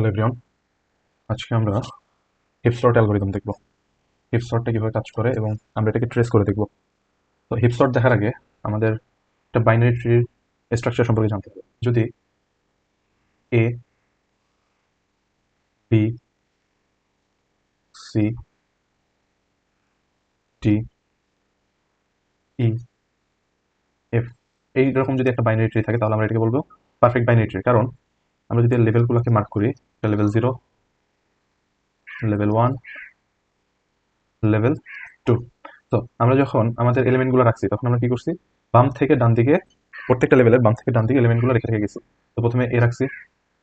Hello everyone, আজকে আমরা heap sort algorithm দেখব। হিপ সর্টটা কীভাবে কাজ করে এবং আমরা এটাকে ট্রেস করে দেখব। তো হিপ সর্ট দেখার আগে আমাদের একটা বাইনারি ট্রির স্ট্রাকচার সম্পর্কে জানতে হবে। যদি এ, বি, সি, ডি, ই, এফ এইরকম যদি একটা বাইনারি ট্রি থাকে তাহলে আমরা এটাকে বলবো পারফেক্ট বাইনারি ট্রি। কারণ আমরা যদি লেভেলগুলোকে মার্ক করি, লেভেল 0, লেভেল 1, লেভেল 2। তো আমরা যখন আমাদের এলিমেন্টগুলো রাখছি তখন আমরা কি করছি, বাম থেকে ডান দিকে প্রত্যেকটা লেভেলের বাম থেকে ডান দিকে এলিমেন্টগুলো রেখে রেখে গেছি। তো প্রথমে এ রাখছি,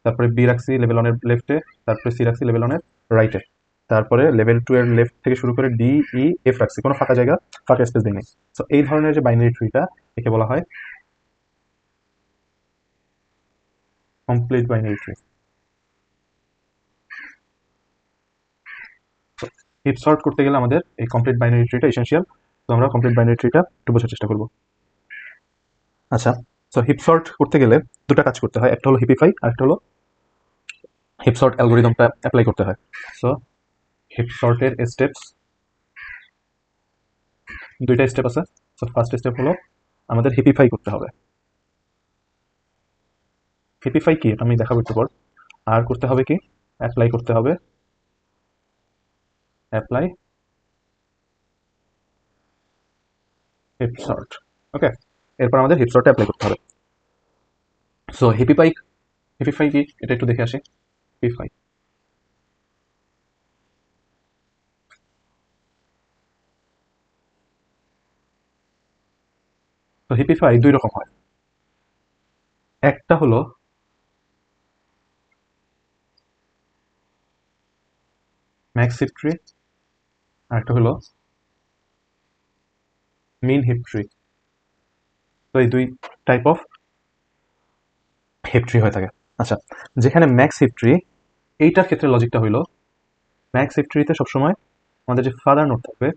তারপরে বি রাখছি লেভেল 1 এর লেফটে, তারপরে সি রাখছি লেভেল 1 এর রাইটে, তারপরে লেভেল 2 এর লেফট থেকে শুরু করে ডি, ই, এফ রাখছি, কোনো ফাঁকা জায়গা, ফাঁকা স্পেস দিই নাই। তো এই ধরনের যে বাইনারি ট্রিটা, একে বলা হয় complete binary tree. Heap sort করতে গেলে আমাদের এই কমপ্লিট বাইনারি ট্রিটা এসেনশিয়াল। তো আমরা কমপ্লিট বাইনারি ট্রিটা একটু বোঝার চেষ্টা করব। আচ্ছা, তো হিপ সর্ট করতে গেলে দুটো কাজ করতে হয়, একটা হলো হিপিফাই আর একটা হলো হিপ সর্ট অ্যালগরিদমটা অ্যাপ্লাই করতে হয়। সো হিপ সর্টের স্টেপস, দুইটা স্টেপ আছে। সো ফার্স্ট স্টেপ হলো আমাদের হিপিফাই করতে হবে। হিপিফাই কি আমি দেখাবো একটু পর। আর করতে হবে কি, অ্যাপ্লাই করতে হবে, অ্যাপ্লাই হিপ সর্ট। ওকে, এরপর আমাদের হিপ সর্টে অ্যাপ্লাই করতে হবে। সো হিপিফাই, হিপিফাই কি এটা একটু দেখে আসি। হিপিফাই, তো হিপিফাই দুই রকম হয়। একটা হলো ম্যাক্স হিপ ট্রি, আর একটা হলো মিন হিপ ট্রি। তো এই দুই টাইপ অফ হিপ ট্রি হয়ে থাকে। আচ্ছা, যেখানে ম্যাক্স হিপ ট্রি, এইটার ক্ষেত্রে লজিকটা হইলো ম্যাক্স হিপ ট্রিতে সবসময় আমাদের যে ফাদার নোড থাকবে,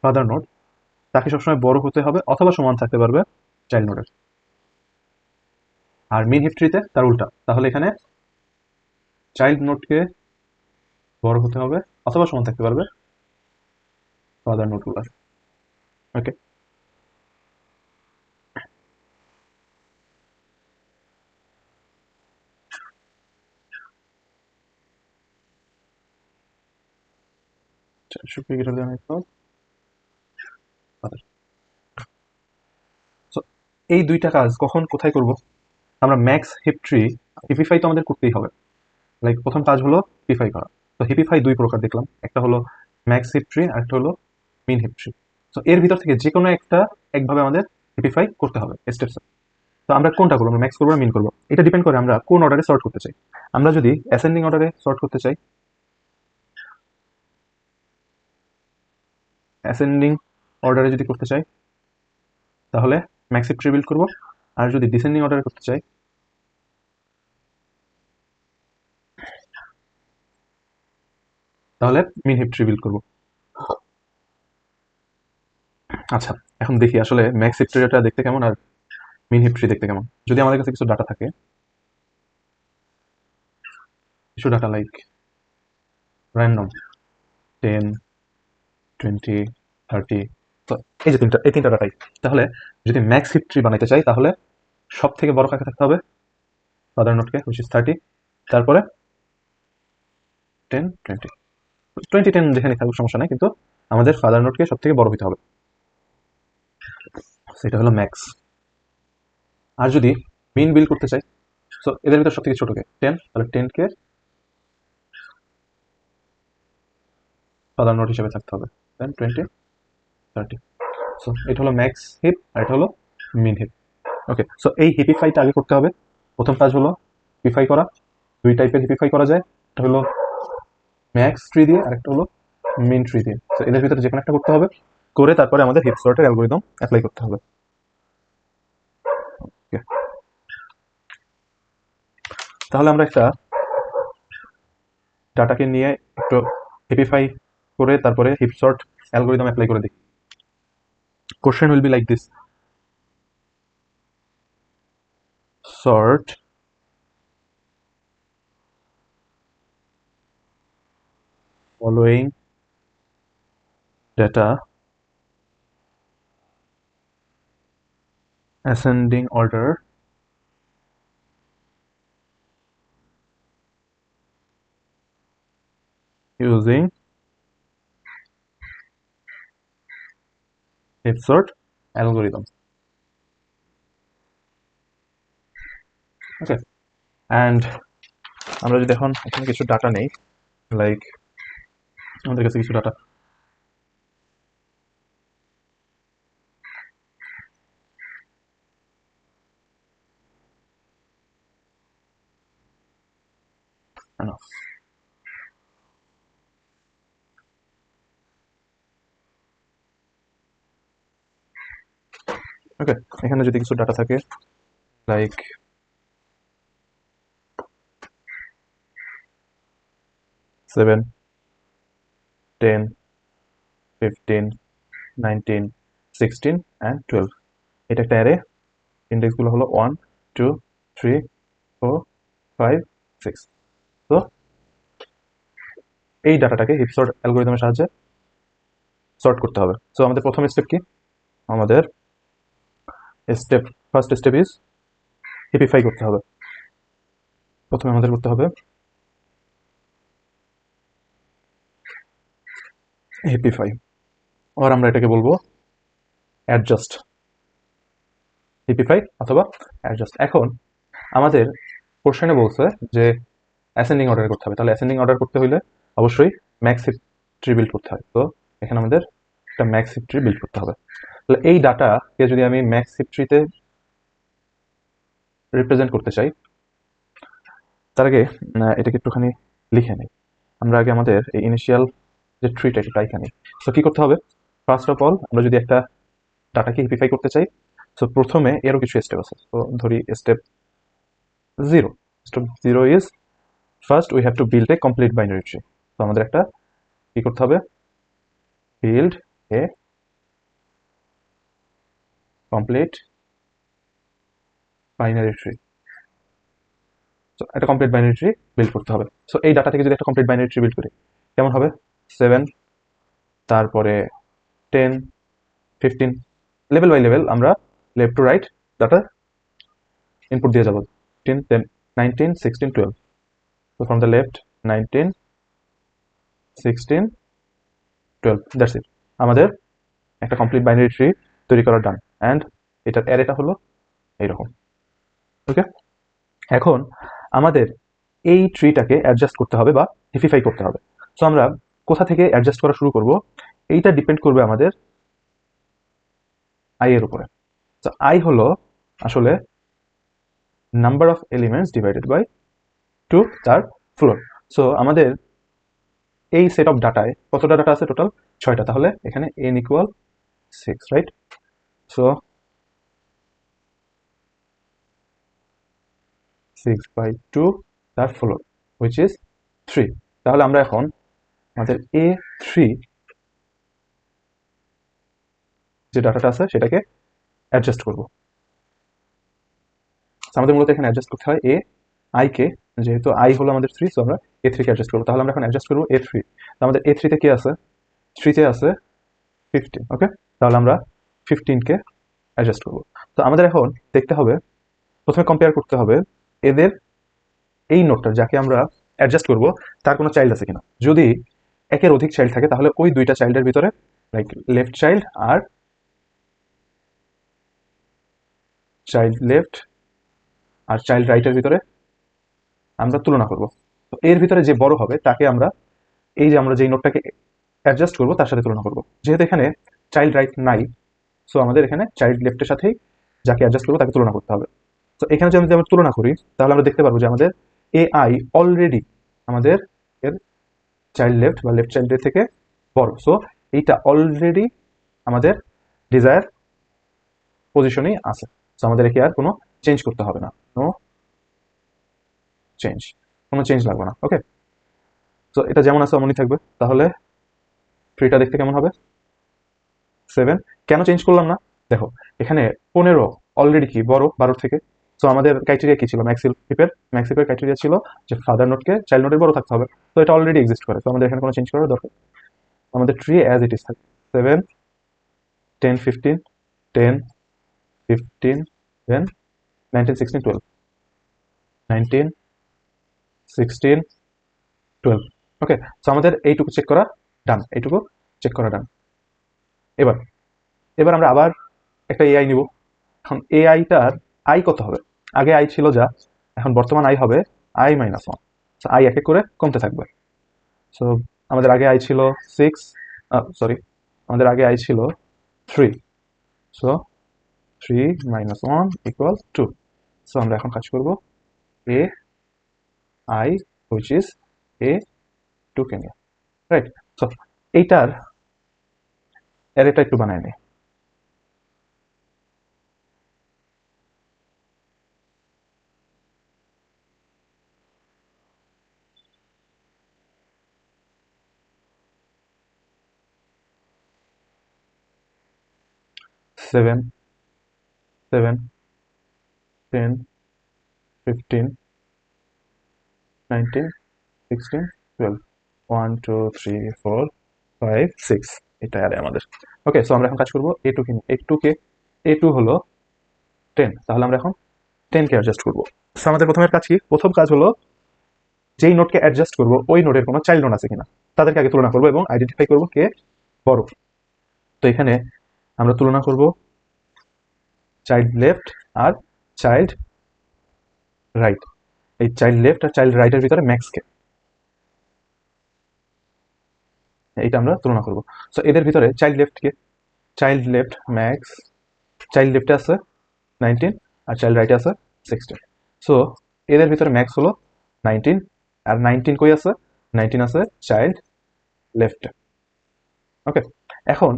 ফাদার নোড তাকে সবসময় বড় হতে হবে অথবা সমান থাকতে পারবে চাইল্ড নোডের। আর মিন হিপ ট্রিতে তার উল্টা, তাহলে এখানে চাইল্ড নোডকে বড় হতে হবে অথবা সমান থাকতে পারবে ফাদার নোডগুলো। Okay, should be greater than or equal father. So, এই দুইটা কাজ কখন কোথায় করব? আমরা ম্যাক্স হিপ ট্রি হিপিফাই তো আমাদের করতেই হবে। লাইক প্রথম কাজ হলো হিপিফাই করা। তো হিপিফাই দুই প্রকার দেখলাম, একটা হলো ম্যাক্স হিপ ট্রি আর একটা হলো মিন হিপ ট্রি। তো এর ভিতর থেকে যে কোনো একটা একভাবে আমাদের হিপিফাই করতে হবে স্টেপস। তো আমরা কোনটা করবো, আমরা ম্যাক্স করবো না মিন করবো, এটা ডিপেন্ড করে আমরা কোন অর্ডারে সর্ট করতে চাই। আমরা যদি অ্যাসেন্ডিং অর্ডারে সর্ট করতে চাই, অ্যাসেন্ডিং অর্ডারে যদি করতে চাই তাহলে ম্যাক্স হিপ ট্রি বিল্ড করবো। আর যদি ডিসেন্ডিং অর্ডারে করতে চাই তাহলে মিন হিপ ট্রি বিল্ড করবো। আচ্ছা, এখন দেখি আসলে ম্যাক্স হিপ ট্রিটা দেখতে কেমন আর মিন হিপ ট্রি দেখতে কেমন। যদি আমাদের কাছে কিছু ডাটা থাকে, কিছু ডাটা লাইক র্যান্ডম 10, 20, 30, তো এই যে তিনটা ডাটাই, তাহলে যদি ম্যাক্স হিপ ট্রি বানাইতে চাই তাহলে সব থেকে বড় কাকে থাকতে হবে, ফাদার নোটকে, হুইচ ইজ 30, তারপরে 10, 20, 20, 10 যেখানে থাকুক সমস্যা নাই, কিন্তু আমাদের ফাদার নোটকে সব থেকে বড় হতে হবে, সেটা হলো ম্যাক্স। আর যদি মিন বিল করতে চাই, তো এদের ভিতর সব থেকে ছোটকে 10, তাহলে 10 কে ফাদার নোট হিসেবে থাকতে হবে, দেন 20, 30। সো এটা হলো ম্যাক্স হিপ আর এটা হলো মিন হিপ। ওকে, সো এই হিপিফাইটা আগে করতে হবে। প্রথম কাজ হলো হিপিফাই করা। দুই টাইপের হিপিফাই করা যায়, একটা হলো ম্যাক্স ট্রি দিয়ে আর একটা হলো মিন ট্রি দিয়ে। তো এদের ভিতরে যে কোনো একটা করতে হবে, করে তারপরে আমাদের হিপ সর্টের অ্যালগরিদম অ্যাপ্লাই করতে হবে। Okay, তাহলে আমরা একটা ডাটাকে নিয়ে একটু হিপিফাই করে তারপরে হিপ সর্ট অ্যালগরিদম অ্যাপ্লাই করে দিই। Question will be like this: sort following data ascending order using heap sort algorithm. Okay, and আমরা যদি এখন এখানে কিছু ডাটা নেই, লাইক আমাদের কাছে কিছু ডাটা ওকে, এখানে যদি কিছু ডাটা থাকে লাইক 7, 10, 15, 19, 16 অ্যান্ড 12, এটা একটা অ্যারে। ইন্ডেক্সগুলো হলো 1, 2, 3, 4, 5, 6। তো এই ডাটাটাকে হিপ সর্ট অ্যালগোরিদমের সাহায্যে সর্ট করতে হবে। সো আমাদের প্রথম স্টেপ কি? আমাদের ফার্স্ট স্টেপ ইজ হিপিফাই করতে হবে। প্রথমে আমাদের করতে হবে হিপিফাই, আর আমরা এটাকে বলবো অ্যাডজাস্ট। হিপিফাই অথবা অ্যাডজাস্ট। এখন আমাদের কোশ্চেনে বলছে যে অ্যাসেন্ডিং অর্ডার করতে হবে, তাহলে অ্যাসেন্ডিং অর্ডার করতে হলে অবশ্যই ম্যাক্স হিপ ট্রি বিল্ড করতে হয়। তো এখানে আমাদের একটা ম্যাক্স হিপ ট্রি বিল্ড করতে হবে। তাহলে এই ডাটাকে যদি আমি ম্যাক্স হিপ ট্রিতে রিপ্রেজেন্ট করতে চাই, তার আগে এটাকে একটুখানি লিখে নিই। আমরা আগে আমাদের এই ইনিশিয়াল যে ট্রিটা এটা এখানে। সো কি করতে হবে? ফার্স্ট অফ অল আমরা যদি একটা ডাটাকে হিপিফাই করতে চাই, সো প্রথমে এরও কিছু স্টেপ আছে। তো ধরি step 0। Step 0 is first we have to build a complete binary tree. তো আমাদের একটা কি করতে হবে? Build a complete binary tree. So একটা কমপ্লিট বাইনারি ট্রি বিল্ড করতে হবে। সো এই ডাটা থেকে যদি একটা কমপ্লিট বাইনারি ট্রি বিল্ড করি কেমন হবে? 7, তারপরে 10, 15, লেভেল বাই লেভেল আমরা left to right data input দিয়ে যাব। 10, 10, 19, 16, 12। So from the left 19, 16, 12, that's it। আমাদের একটা কমপ্লিট বাইনারি ট্রি তৈরি করা ডান, অ্যান্ড এটার অ্যারেটা হলো এইরকম। ওকে, এখন আমাদের এই ট্রিটাকে অ্যাডজাস্ট করতে হবে বা হিপিফাই করতে হবে। সো আমরা কোথা থেকে অ্যাডজাস্ট করা শুরু করব, এইটা ডিপেন্ড করবে আমাদের আই এর উপরে। তো আই হলো আসলে number of elements divided by 2 তার ফ্লোর। সো আমাদের এই সেট অফ ডাটায় কতটা ডাটা আছে? টোটাল 6টা। তাহলে এখানে n ইকুয়াল 6, রাইট? সো 6/2 তার ফ্লোর হুইচ ইজ 3। তাহলে আমরা এখন আমাদের A3 যে ডাটাটা আছে সেটাকে অ্যাডজাস্ট করব। আমাদের মূলত এখানে অ্যাডজাস্ট করতে হয় আই কে, যেহেতু আই হলো আমাদের 3, সো আমরা A3 কে অ্যাডজাস্ট করবো। তাহলে আমরা এখন অ্যাডজাস্ট করবো A3। তো আমাদের A3 তে কি আছে? 3 তে আছে 15। ওকে, তাহলে আমরা 15 কে অ্যাডজাস্ট করবো। তো আমাদের এখন দেখতে হবে, প্রথমে কম্পেয়ার করতে হবে এদের এই নোটটা যাকে আমরা অ্যাডজাস্ট করব তার কোনো চাইল্ড আছে কিনা। যদি একের অধিক চাইল্ড থাকে তাহলে ওই দুইটা চাইল্ডের ভিতরে, লাইক লেফট চাইল্ড আর চাইল্ড লেফট আর চাইল্ড রাইটের ভিতরে আমরা তুলনা করব। তো এর ভিতরে যে বড় হবে তাকে আমরা এই যে আমরা যেই নোটটাকে অ্যাডজাস্ট করব তার সাথে তুলনা করব। যেহেতু এখানে চাইল্ড রাইট নাই, সো আমাদের এখানে চাইল্ড লেফটের সাথেই যাকে অ্যাডজাস্ট করবো তাকে তুলনা করতে হবে। তো এখানে যদি আমরা তুলনা করি তাহলে আমরা দেখতে পারবো যে আমাদের AI অলরেডি আমাদের এর চাইল্ড লেফট বা লেফট চাইল্ডের থেকে বড়। সো এইটা অলরেডি আমাদের ডিজায়ার পজিশনেই আছে। সো আমাদের একে আর কোনো চেঞ্জ করতে হবে না, নো চেঞ্জ, কোনো চেঞ্জ লাগবে না। ওকে, তো এটা যেমন আছে এমনই থাকবে। তাহলে ট্রিটা দেখতে কেমন হবে? 7। কেন চেঞ্জ করলাম না? দেখো এখানে 15 অলরেডি কি বড় 12 থেকে, সো আমাদের ক্রাইটেরিয়া কি ছিল, ম্যাক্সিপের ক্রাইটেরিয়া ছিল যে ফাদার নোটকে চাইল্ড নোটের বড় থাকতে হবে। তো এটা অলরেডি এক্সিস্ট করে, তো আমাদের এখানে কোনো চেঞ্জ করার দরকার, আমাদের ট্রি অ্যাজ ইট ইজ থাকে। 7 10 15 10 15 দেন 19 16 12 19 16 12। ওকে, সো আমাদের এইটুকু চেক করা ডান, এইটুকু চেক করা ডান। এবার এবার আমরা আবার একটা এআই নিব। এখন এআইটার আই কত হবে, আগে আই ছিল যা, এখন বর্তমান আই হবে i-1। আই এক এক করে কমতে থাকবে। সো আমাদের আগে আই ছিল 6, সরি, আমাদের আগে আই ছিল 3। সো 3 - 1 = 2। সো আমরা এখন কাজ করব A I which is a 2 কে নিয়ে, রাইট। সো এইটার অ্যারেটা একটু বানায় নিই। সেভেন 7 10 15 19 16 12 1 2 3 4 5 6, এটা আরে আমাদের। ওকে, সো আমরা এখন কাজ করব এ টু কে, এ টু হলো 10, তাহলে আমরা এখন 10 কে অ্যাডজাস্ট করব। সো আমাদের প্রথমের কাজ কি, প্রথম কাজ হলো যেই নোটকে অ্যাডজাস্ট করব ওই নোটের কোনো চাইল্ড নোট আছে কিনা তাদেরকে আগে তুলনা করব এবং আইডেন্টিফাই করব কে বড়। তো এখানে আমরা তুলনা করব চাইল্ড লেফট আর চাইল্ড রাইট। এই চাইল্ড লেফট আর চাইল্ড রাইটের ভিতরে ম্যাক্সকে, এইটা আমরা তুলনা করব। সো এদের ভিতরে চাইল্ড লেফট ম্যাক্স, চাইল্ড লেফটে আছে 19 আর চাইল্ড রাইটে আছে 16। সো এদের ভিতরে ম্যাক্স হলো 19, আর 19 কই আছে, 19 আছে চাইল্ড লেফটে। ওকে, এখন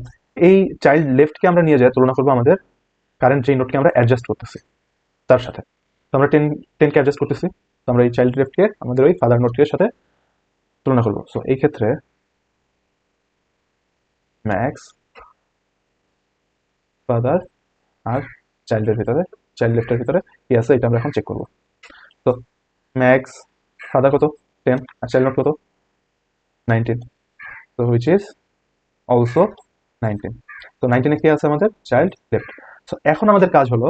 এই চাইল্ড লেফটকে আমরা নিয়ে যাই তুলনা করবো আমাদের কারেন্ট যেই নোটকে আমরা অ্যাডজাস্ট করতেছি তার সাথে। তো আমরা 10 কে অ্যাডজাস্ট করতেছি, তো আমরা এই চাইল্ড লেফটকে আমাদের ওই ফাদার নোটকের সাথে তুলনা করবো। সো এই ক্ষেত্রে ম্যাক্স ফাদার আর চাইল্ডের ভিতরে, চাইল্ড লেফটের ভিতরে কি আছে এটা আমরা এখন চেক করবো। তো ম্যাক্স ফাদার কত 10 আর চাইল্ড নোট কত 19, তো হুইচ ইজ অলসো 19। তো 19 এ কি আছে আমাদের চাইল্ড লেফট। সো এখন আমাদের কাজ হলো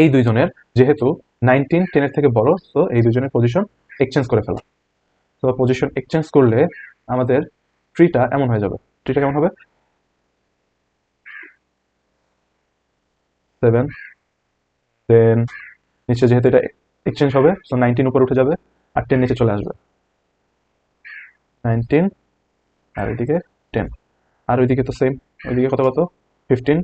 এই দুইজনের, যেহেতু 19 10 এর থেকে বড়, সো এই দুইজনের পজিশন এক্সচেঞ্জ করে ফেলা। তো পজিশন এক্সচেঞ্জ করলে আমাদের ট্রিটা এমন হয়ে যাবে। ট্রিটা কেমন হবে, 7 দেন নিচে যেহেতু এটা এক্সচেঞ্জ হবে সো 19 উপরে উঠে যাবে আর 10 নিচে চলে আসবে, 19 আর এদিকে 10, আর ওইদিকে তো সেম, ওইদিকে কত কত 15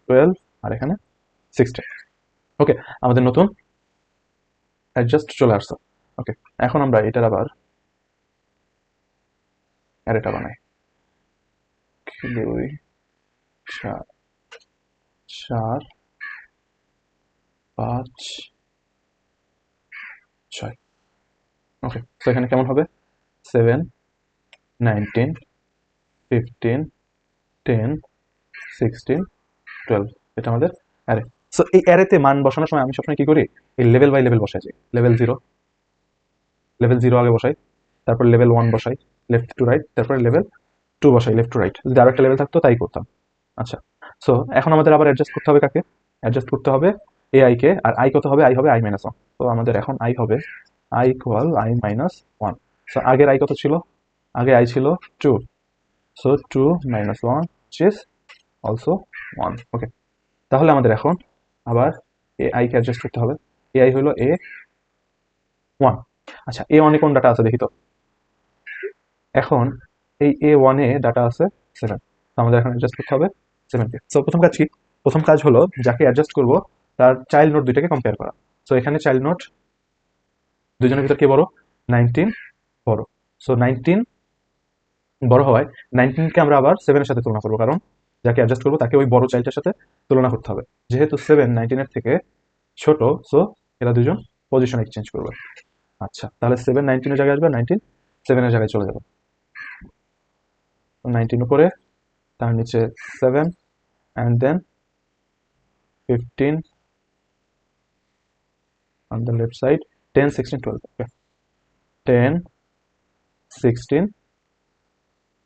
12 আর এখানে 16। ওকে, আমাদের নতুন অ্যাডজাস্ট চলে আসছে। ওকে, এখন আমরা এটার আবার অ্যারেটা বানাই। 2 4 4 5 6। ওকে, তো এখানে কেমন হবে, 7 19 15 10 16 12, এটা আমাদের অ্যারে। সো এই অ্যারেতে মান বসানোর সময় আমি সবসময় কি করি, এই লেভেল বাই লেভেল বসাই, লেভেল জিরো আগে বসাই, তারপর লেভেল 1 বসাই লেফট টু রাইট, তারপরে লেভেল 2 বসাই লেফট টু রাইট। যদি আরো একটা লেভেল থাকতো তাই করতাম। আচ্ছা, সো এখন আমাদের আবার অ্যাডজাস্ট করতে হবে কাকে, অ্যাডজাস্ট করতে হবে এআই কে। আর আই কত হবে, আই হবে i-1। তো আমাদের এখন আই হবে i=i-1। সো আগের আই কত ছিল, আগে আই ছিল 2, সো 2 - 1 which is also 1। ওকে, তাহলে আমাদের এখন আবার এআই কে অ্যাডজাস্ট করতে হবে। এআই হলো a1। আচ্ছা, a1 এ কোন ডাটা আছে দেখি তো। এখন এই a1 এ ডাটা আছে 7, তো আমাদের এখন অ্যাডজাস্ট করতে হবে 7 কে। সো প্রথম কাজ কি, প্রথম কাজ হলো যাকে অ্যাডজাস্ট করব তার চাইল্ড নোট দুইটাকে কম্পেয়ার করা। সো এখানে চাইল্ড নোট দুজনের ভিতর কে বড়, 19 বড়। সো 19 বড় হওয়ায় 19 কে আমরা আবার 7 এর সাথে তুলনা করব, কারণ যাকে অ্যাডজাস্ট করব তাকে ওই বড় চাইল্ডের সাথে তুলনা করতে হবে। যেহেতু 7 19 এর থেকে ছোট, সো এরা দুজন পজিশন এক্সচেঞ্জ করবে। আচ্ছা, তাহলে 7 19 এর জায়গায় আসবে, 19 7 এর জায়গায় চলে যাবে। 19 উপরে, তার নিচে 7 and then 15 on the left side, 10 16 12. Okay, 10 16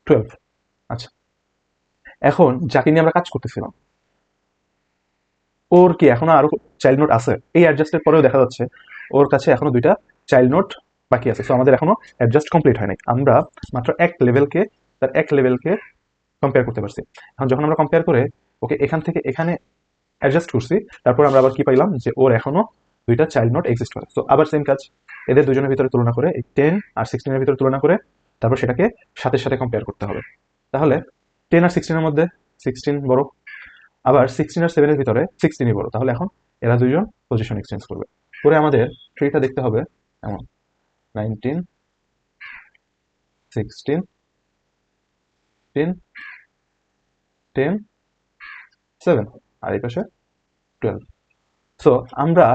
12. আচ্ছা, এখন যাকে নিয়ে আমরা কাজ করতেছিলাম ওর কি এখনো আরো চাইল্ড নোট আছে? এই অ্যাডজাস্টের পরেও দেখা যাচ্ছে ওর কাছে এখনো দুইটা চাইল্ড নোট বাকি আছে। সো আমাদের এখনো অ্যাডজাস্ট কমপ্লিট হয় নাই। আমরা মাত্র এক লেভেলকে কম্পেয়ার করতে পারছি। এখন যখন আমরা কম্পেয়ার করে ওকে এখান থেকে এখানে অ্যাডজাস্ট করছি, তারপর আমরা আবার কি পাইলাম যে ওর এখনো দুইটা চাইল্ড নোট এক্সিস্ট করে। সো আবার সেম কাজ, এদের দুজনের ভিতরে তুলনা করে, এই 10 আর 16 এর ভিতরে তুলনা করে তারপর সেটাকে সাথে সাথে কম্পেয়ার করতে হবে। তাহলে 10 আর 16 এর মধ্যে 16 বড়, আবার 16 আর 7 এর ভিতরে 16ই বড়। তাহলে এখন এরা দুইজন পজিশন এক্সচেঞ্জ করবে। করে আমাদের ট্রিটা দেখতে হবে এমন 19 16 10 10 7 আর এই পাশে 12। সো আমরা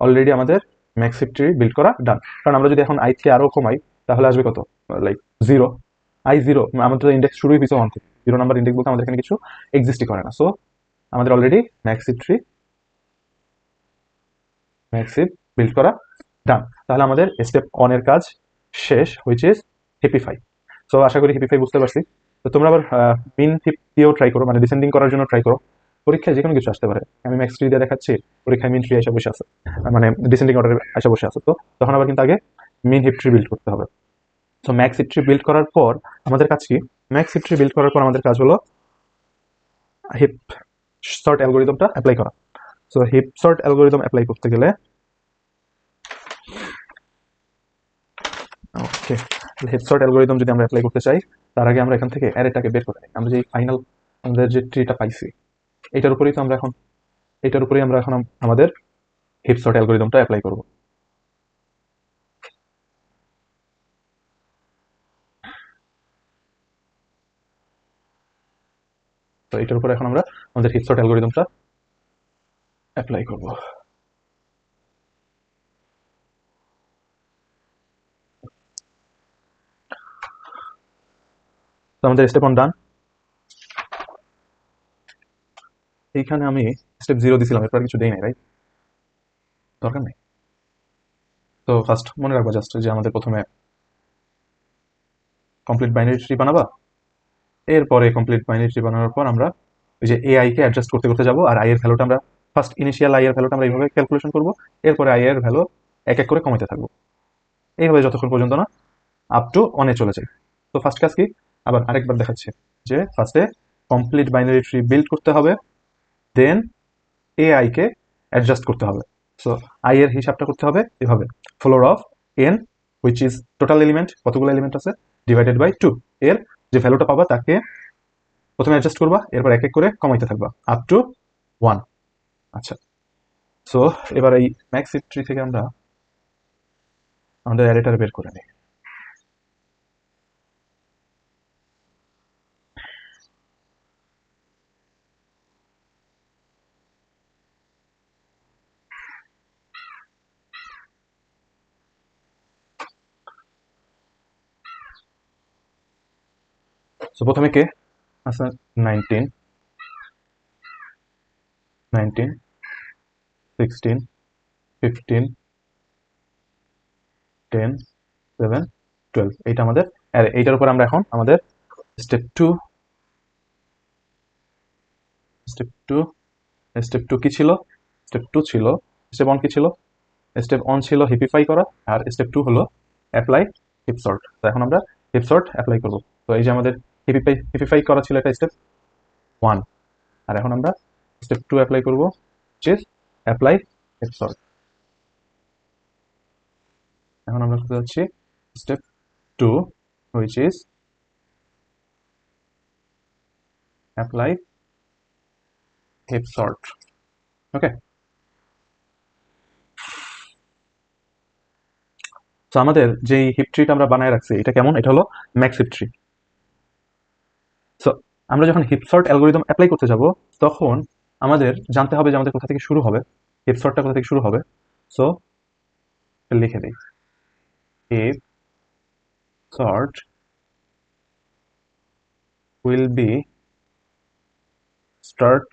অলরেডি আমাদের ম্যাক্স ট্রি বিল্ড করা ডান। কারণ আমরা যদি এখন আই কে আরো কমাই তাহলে আসবে কত, লাইক 0। আই 0, আমাদের ইন্ডেক্স শুরুই হয়েছে 1 থেকে। 0 নাম্বার ইন্ডেক্স বলতে আমাদের এখানে কিছু এক্সিস্টই করে না। সো আমাদের অলরেডি ম্যাক্স ট্রি বিল্ড করা ডান। তাহলে আমাদের স্টেপ 1 এর কাজ শেষ, হুইচ ইজ হিপিফাই। সো আশা করি হিপিফাই বুঝতে পারছি। তো তোমরা আবার মিন হিপ দিয়েও ট্রাই করো, মানে ডিসেন্ডিং করার জন্য ট্রাই করো। পরীক্ষায় যে কোনো কিছু আসতে পারে। আমি ম্যাক্স ট্রি দিয়ে দেখাচ্ছি, পরীক্ষায় মিন ট্রি এসে বসে আছে, মানে ডিসেন্ডিং অর্ডারে এসে বসে আছে। তো তখন আবার কিন্তু আগে মিন হিপ ট্রি বিল্ড করতে হবে। So max heap tree build করার পর আমাদের কাজ কি? ম্যাক্স হিপ ট্রি বিল্ড করার পর আমাদের কাজ হলো হিপ সর্ট অ্যালগোরিদমটা অ্যাপ্লাই করা। So heap sort algorithm apply করতে গেলে ওকে, হিপ সর্ট অ্যালগোরিদম যদি আমরা অ্যাপ্লাই করতে চাই তার আগে আমরা এখান থেকে অ্যারেটাকে বের করে নিই। আমরা যে ফাইনাল আমাদের যে ট্রিটা পাইছি এটার উপরেই তো আমরা এখন আমাদের হিপ সর্ট অ্যালগোরিদমটা অ্যাপ্লাই করব। তো এটার উপরে এখন আমরা আমাদের হিপ সর্ট অ্যালগোরিদমটা অ্যাপ্লাই করব। তো আমাদের স্টেপ 1 ডান। এইখানে আমি স্টেপ 0 দিছিলাম, এরপর কিছু দেই নাই, রাইট? দরকার নেই। তো ফার্স্ট মনে রাখবো জাস্ট যে আমাদের প্রথমে কমপ্লিট বাইনারি ট্রি বানাবা, এরপরে কমপ্লিট বাইনারি ট্রি বানানোর পর আমরা ওই যে এআই কে অ্যাডজাস্ট করতে করতে যাবো, আর আই এর ভ্যালুটা আমরা ফার্স্ট ইনিশিয়াল আই এর ভ্যালুটা আমরা এইভাবে ক্যালকুলেশন করবো, এরপরে আই এর ভ্যালু এক এক করে কমাতে থাকবো, এইভাবে যতক্ষণ পর্যন্ত না আপ টু 1 চলে যায়। তো ফার্স্ট কাজ কি, আবার আরেকবার দেখাচ্ছে যে ফার্স্টে কমপ্লিট বাইনারি ট্রি বিল্ড করতে হবে, দেন এআই কে অ্যাডজাস্ট করতে হবে। সো আই এর হিসাবটা করতে হবে এভাবে, floor of N which is total element, কতগুলো এলিমেন্ট আছে, ডিভাইডেড বাই 2, এর যে ভ্যালুটা পাবা তাকে প্রথমে অ্যাডজাস্ট করবা, এরপর এক এক করে কমাইতে থাকবা আপ টু 1। আচ্ছা, সো এবার এই ম্যাক্স ট্রি থেকে আমরা আমাদের অ্যারেটার বের করে নিই। সো প্রথমে কে আচ্ছা, 19 19 16 15 10 7 12, এইটা আমাদের অ্যারে। এইটার উপর আমরা এখন আমাদের স্টেপ 2 স্টেপ 2 স্টেপ 2 কি ছিল? স্টেপ 2 ছিল, স্টেপ 1 কি ছিল? স্টেপ 1 ছিল হিপিফাই করা, আর স্টেপ 2 হলো অ্যাপ্লাই হিপ সর্ট। তো এখন আমরা হিপ সর্ট অ্যাপ্লাই করব। তো এই যে আমাদের হিপিফাই করা ছিল এটা স্টেপ 1, আর এখন আমরা স্টেপ 2 অ্যাপ্লাই করব, which is apply heap sort. এখন আমরা করতে যাচ্ছি step 2, which is apply heap sort. Okay, তো আমাদের যেই হিপ ট্রিটা আমরা বানায় রাখছি এটা কেমন? এটা হলো ম্যাক্স হিপ ট্রি। সো আমরা যখন হিপ সর্ট অ্যালগোরিদম অ্যাপ্লাই করতে যাব তখন আমাদের জানতে হবে যে আমাদের কোথা থেকে শুরু হবে, হিপ সর্টটা কোথা থেকে শুরু হবে। সো লিখে দিই, heap sort will be start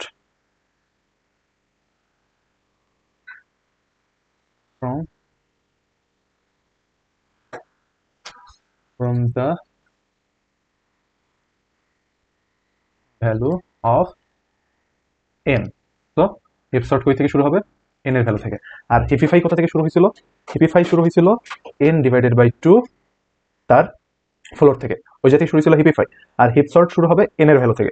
from the value of n. তো হিপ সর্ট কই থেকে শুরু হবে? n এর ভ্যালু থেকে। আর হিপিফাই কোথা থেকে শুরু হয়েছিল? হিপিফাই শুরু হয়েছিল n ডিভাইডেড বাই 2 তার ফ্লোর থেকে, ওই জায়গা থেকে শুরু ছিল হিপিফাই। আর হিপ সর্ট শুরু হবে n এর ভ্যালু থেকে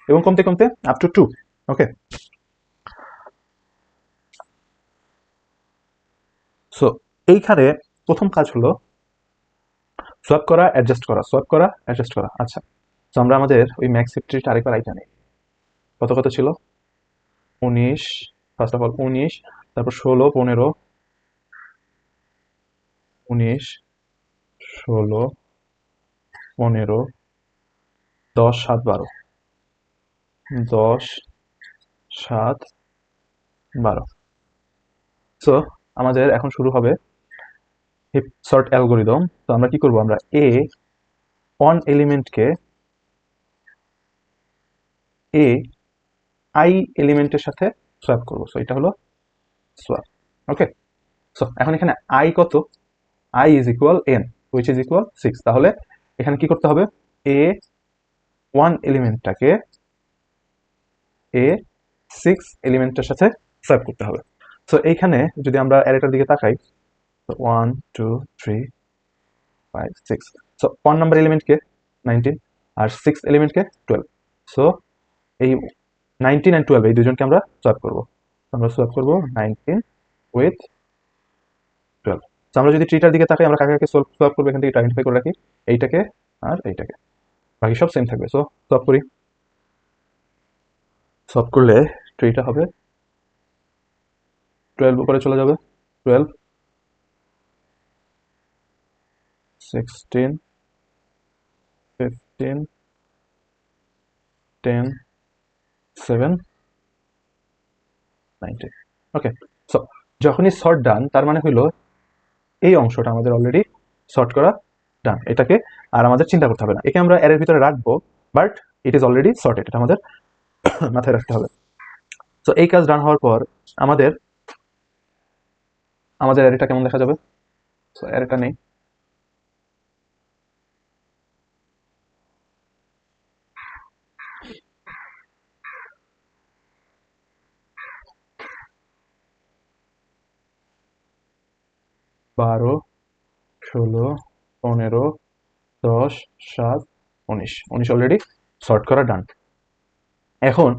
এবং কমতে কমতে আপ টু 2। ওকে, সো এইখানে প্রথম কাজ হলো সোয়াপ করা, অ্যাডজাস্ট করা, সোয়াপ করা, অ্যাডজাস্ট করা। আচ্ছা, তো আমরা আমাদের ওই ম্যাক্স হিস্ট্রিটা আরেকবার আইটা নেই। কত কত ছিল? 19, ফার্স্ট অফ অল 19, তারপর 16, 15, 19, 16, 15, 10, 7, 12, 10, 7, 12। সো আমাদের এখন শুরু হবে হিপ সর্ট অ্যালগোরিদম। তো আমরা কি করব? আমরা অন এলিমেন্টকে আই এলিমেন্টের সাথে সোয়াপ করব। সো এটা হলো সোয়াপ। ওকে, সো এখন এখানে আই কত? I is equal N, which is equal 6। তাহলে এখানে কি করতে হবে? ওয়ান এলিমেন্টটাকে সিক্স এলিমেন্টের সাথে সোয়াপ করতে হবে। সো এইখানে যদি আমরা অ্যারেটার দিকে তাকাই, 1 2 3 5 6, সো 1 নাম্বার এলিমেন্টকে 19 আর 6 এলিমেন্টকে 12। সো এই 19 and 12 এই দুজনকে আমরা সোয়াপ করব। আমরা সোয়াপ করব 19 উইথ 12। সো আমরা যদি ট্রিটার দিকে তাকাই, আমরা কাকে কাকে সোয়াপ করবো এখান থেকে আইডেন্টিফাই করে রাখি, এইটাকে আর এইটাকে, বাকি সব সেম থাকবে। সো সোয়াপ করি। সোয়াপ করলে ট্রিটা হবে 12 উপরে চলে যাবে, 12, 16, 15, 10, 7, 19। ওকে, সো যখনই সর্ট ডান, তার মানে হইলো এই অংশটা আমাদের অলরেডি সর্ট করা ডান। এটাকে আর আমাদের চিন্তা করতে হবে না, একে আমরা অ্যারের ভিতরে রাখবো, but it is already sorted, এটা আমাদের মাথায় রাখতে হবে। সো এই কাজ ডান হওয়ার পর আমাদের অ্যারেটা কেমন দেখা যাবে? সো অ্যারেটা নেই, বারো, 16, 15, 10, 7, 19। 19 অলরেডি সর্ট করা ডান। এখন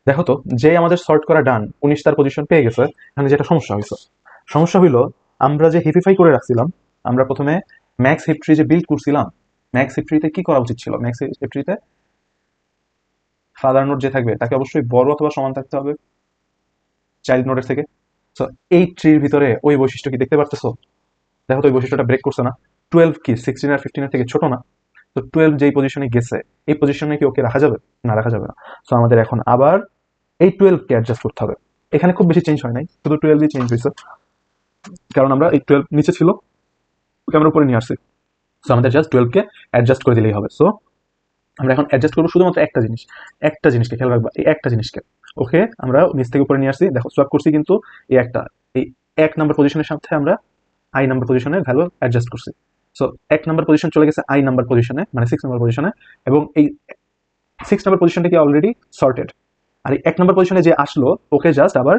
দেখো তো, যে আমাদের সর্ট করা ডান 19 তার পজিশন পেয়ে গেছে, এখানে যেটা সমস্যা হয়েছে, সমস্যা হইলো আমরা যে হিপিফাই করে রাখছিলাম, আমরা প্রথমে ম্যাক্স হিপ ট্রি যে বিল্ড করছিলাম, ম্যাক্স হিপ ট্রিতে কি করা উচিত ছিল? ম্যাক্স হিপ ট্রিতে ফাদার নোড যে থাকবে তাকে অবশ্যই বড় অথবা সমান থাকতে হবে চাইল্ড নোডের থেকে। সো এই ট্রির ভিতরে ওই বৈশিষ্ট্য কি দেখতে পারতেছো? দেখো তো ওই বৈশিষ্ট্যটা ব্রেক করছে না। 12 কি 16 আর 15 এর থেকে ছোট না? তো 12 যেই পজিশনে গেছে, এই পজিশনে কি ওকে রাখা যাবে? না, রাখা যাবে না। সো আমাদের এখন আবার এই 12 কে অ্যাডজাস্ট করতে হবে। এখানে খুব বেশি চেঞ্জ হয় নাই, শুধু 12 চেঞ্জ হয়েছে, কারণ আমরা এই 12 নিচে ছিল, ওকে আমরা উপরে নিয়ে আসছি। সো আমাদের জাস্ট 12 কে অ্যাডজাস্ট করে দিলেই হবে। সো আমরা এখন অ্যাডজাস্ট করবো শুধুমাত্র একটা জিনিসকে খেয়াল রাখবা, এই একটা জিনিসকে। ওকে, আমরা নিচ থেকে উপরে নিয়ে আসছি, দেখো সোয়াপ করছি, কিন্তু এই 1 নাম্বার পজিশনের সাথে আমরা আই নাম্বার পজিশনে ভ্যালু অ্যাডজাস্ট করছি। সো 1 নাম্বার পজিশন চলে গেছে আই নাম্বার পজিশনে, মানে 6 নাম্বার পজিশনে, এবং এই 6 নাম্বার পজিশনটা কি অলরেডি সর্টেড। আর এই 1 নাম্বার পজিশনে যে আসলো, ওকে জাস্ট আবার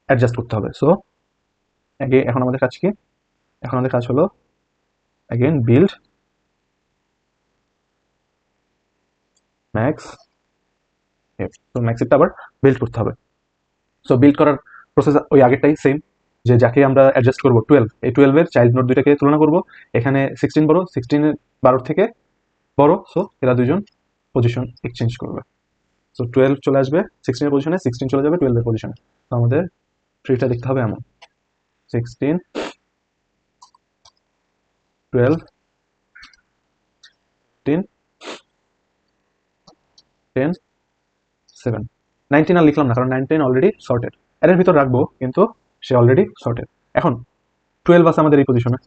অ্যাডজাস্ট করতে হবে। সো এখন আমাদের কাজ কি? এখন আমাদের কাজ হলো অ্যাগেন বিল্ড ম্যাক্স হিপ। তো ম্যাক্স হিপটা আবার বিল্ড করতে হবে। সো বিল্ড করার প্রসেস ওই আগেরটাই সেম, যে যাকে আমরা অ্যাডজাস্ট করবো 12, এই 12 এর চাইল্ড নোড দুইটাকে তুলনা করব। এখানে 16 বড়, 16 12 থেকে বড়, সো এরা দুজন পজিশন এক্সচেঞ্জ করবে। সো 12 চলে আসবে 16 এর পজিশনে, 16 চলে যাবে 12 এর পজিশনে। তো আমাদের ট্রিটা দেখতে হবে এমন: 16, 12, 15, 10, 7, 19 আর লিখলাম না, কারণ 19 অলরেডি সর্টেড। এর ভিতর রাখবো, কিন্তু সে অলরেডি সর্টেড। এখন 12 আছে আমাদের এই পজিশনে,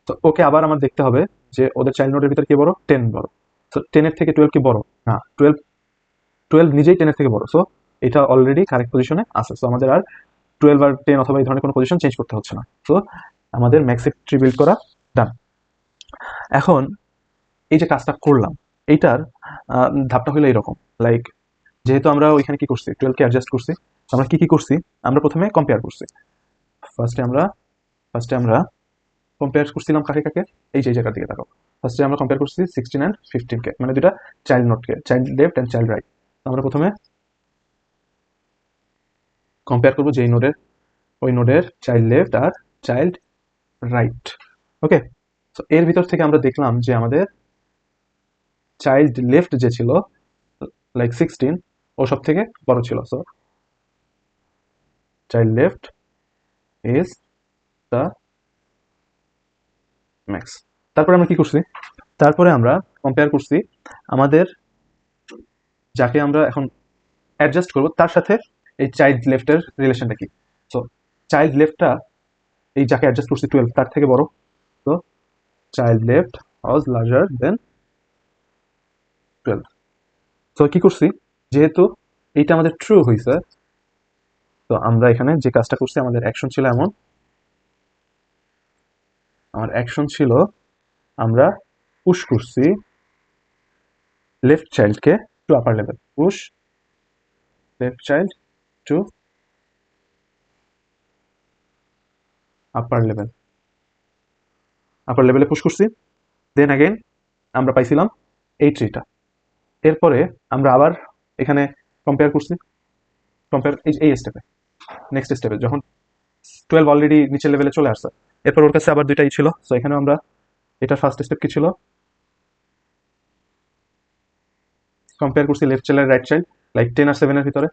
তো ওকে আবার আমার দেখতে হবে যে ওদের চাইল্ড নোডের ভিতর কি বড়? 10 বড়। তো 10 এর থেকে 12 কি বড়? না, 12 12 নিজেই 10 এর থেকে বড়, সো এটা অলরেডি কারেক্ট পজিশনে আছে। সো আমাদের আর 12 আর 10 অথবা এই ধরনের কোনো পজিশন চেঞ্জ করতে হচ্ছে না। সো আমাদের ম্যাক্সিভ ট্রি বিল্ড করা ডান। এখন এই যে কাজটা করলাম, এইটার ধাপটা হলো এরকম, লাইক যেহেতু আমরা ওইখানে কি করছি 12 কে অ্যাডজাস্ট করছি, আমরা কি করছি, আমরা প্রথমে কম্পেয়ার করছি। ফার্স্টে আমরা কম্পেয়ার করছিলাম কাকে কাকে, এই যে জায়গার দিকে তাকাও। ফার্স্টে আমরা কম্পেয়ার করছি 16 অ্যান্ড 15 কে, মানে দুটা চাইল্ড নোটকে, child left and child right. আমরা প্রথমে কম্পেয়ার করবো যেই নোডের, ওই নোডের চাইল্ড লেফট আর চাইল্ড রাইট। ওকে, তো এর ভিতর থেকে আমরা দেখলাম যে আমাদের চাইল্ড লেফট যে ছিল লাইক 16, ও সব থেকে বড় ছিল। So child left is the max. তারপরে আমরা কি করছি, তারপরে আমরা কম্পেয়ার করছি আমাদের যাকে আমরা এখন অ্যাডজাস্ট করব তার সাথে এই চাইল্ড লেফটের রিলেশনটা কি। সো চাইল্ড লেফটটা এই যাকে অ্যাডজাস্ট করছি 12 তার থেকে বড়, তো চাইল্ড লেফট ওয়াজ লার্জার দেন 12। সো কি করছি, যেহেতু এইটা আমাদের ট্রু হয়েছে, তো আমরা এখানে যে কাজটা করছি, আমাদের অ্যাকশন ছিল এমন, আমার অ্যাকশন ছিল আমরা পুশ করছি লেফট চাইল্ডকে to upper level, push left child to upper level, upper লেভেলে পুশ করছি। দেন অ্যাগেন আমরা পাইছিলাম এই ট্রিটা। এরপরে আমরা আবার এখানে কম্পেয়ার করছি, কম্পেয়ার এই স্টেপে, নেক্সট স্টেপে যখন 12 অলরেডি নিচের লেভেলে চলে আসছে, এরপর ওর কাছে আবার দুইটাই ছিল। সো এখানে আমরা এটা ফার্স্ট স্টেপ কি ছিল, কম্পেয়ার করছি লেফট চাইল্ড আর রাইট চাইল্ড, লাইক 10 আর 7 এর ভিতরে,